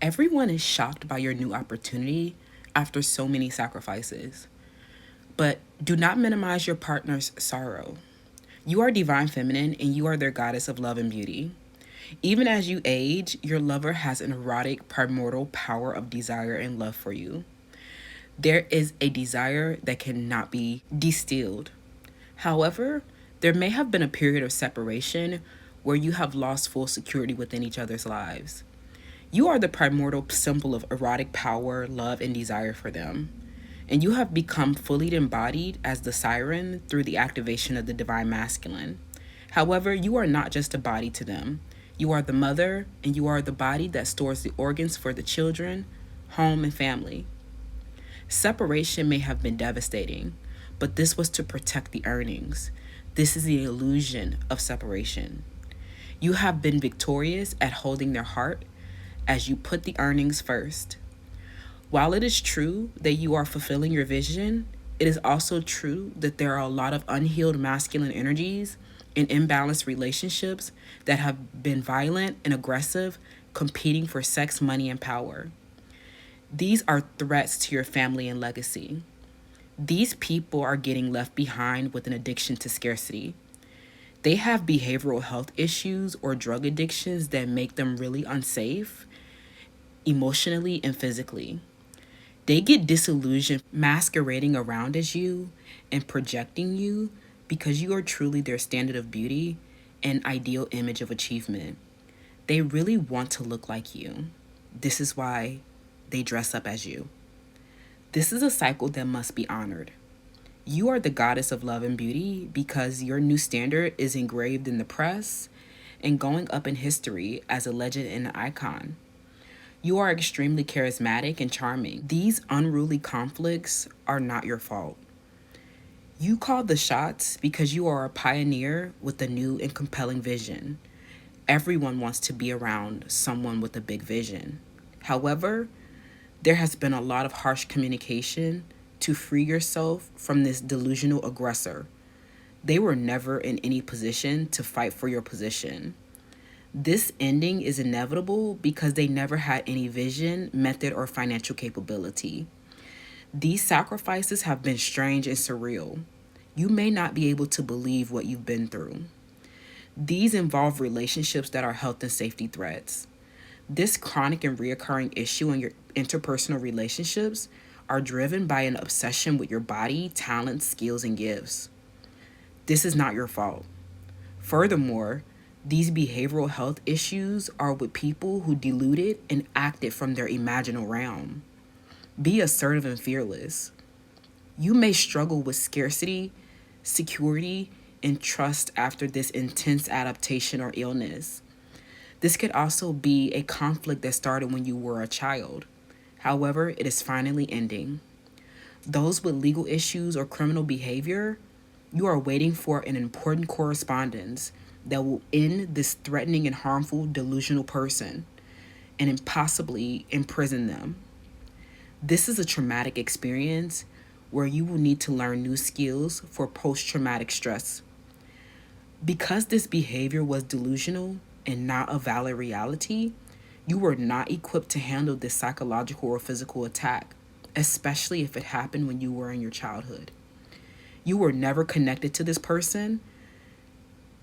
Everyone is shocked by your new opportunity after so many sacrifices. But do not minimize your partner's sorrow. You are divine feminine and you are their goddess of love and beauty. Even as you age, your lover has an erotic, primordial power of desire and love for you. There is a desire that cannot be distilled. However, there may have been a period of separation where you have lost full security within each other's lives. You are the primordial symbol of erotic power, love, and desire for them. And you have become fully embodied as the siren through the activation of the divine masculine. However, you are not just a body to them. You are the mother, and you are the body that stores the organs for the children, home, and family. Separation may have been devastating, but this was to protect the earnings. This is the illusion of separation. You have been victorious at holding their heart as you put the earnings first. While it is true that you are fulfilling your vision, it is also true that there are a lot of unhealed masculine energies and imbalanced relationships that have been violent and aggressive, competing for sex, money, and power. These are threats to your family and legacy. These people are getting left behind with an addiction to scarcity. They have behavioral health issues or drug addictions that make them really unsafe, emotionally and physically. They get disillusioned masquerading around as you and projecting you because you are truly their standard of beauty and ideal image of achievement. They really want to look like you. This is why they dress up as you. This is a cycle that must be honored. You are the goddess of love and beauty because your new standard is engraved in the press and going up in history as a legend and an icon. You are extremely charismatic and charming. These unruly conflicts are not your fault. You call the shots because you are a pioneer with a new and compelling vision. Everyone wants to be around someone with a big vision. However, there has been a lot of harsh communication to free yourself from this delusional aggressor. They were never in any position to fight for your position. This ending is inevitable because they never had any vision, method, or financial capability. These sacrifices have been strange and surreal. You may not be able to believe what you've been through. These involve relationships that are health and safety threats. This chronic and reoccurring issue in your interpersonal relationships are driven by an obsession with your body, talents, skills, and gifts. This is not your fault. Furthermore, these behavioral health issues are with people who deluded and acted from their imaginal realm. Be assertive and fearless. You may struggle with scarcity, security, and trust after this intense adaptation or illness. This could also be a conflict that started when you were a child. However, it is finally ending. Those with legal issues or criminal behavior, you are waiting for an important correspondence that will end this threatening and harmful delusional person and possibly imprison them. This is a traumatic experience where you will need to learn new skills for post-traumatic stress. Because this behavior was delusional and not a valid reality, you were not equipped to handle this psychological or physical attack, especially if it happened when you were in your childhood. You were never connected to this person,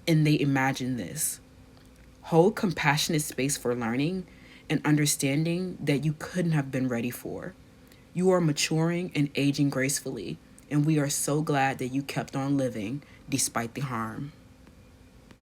and they imagined this. Hold compassionate space for learning and understanding that you couldn't have been ready for. You are maturing and aging gracefully, and we are so glad that you kept on living despite the harm.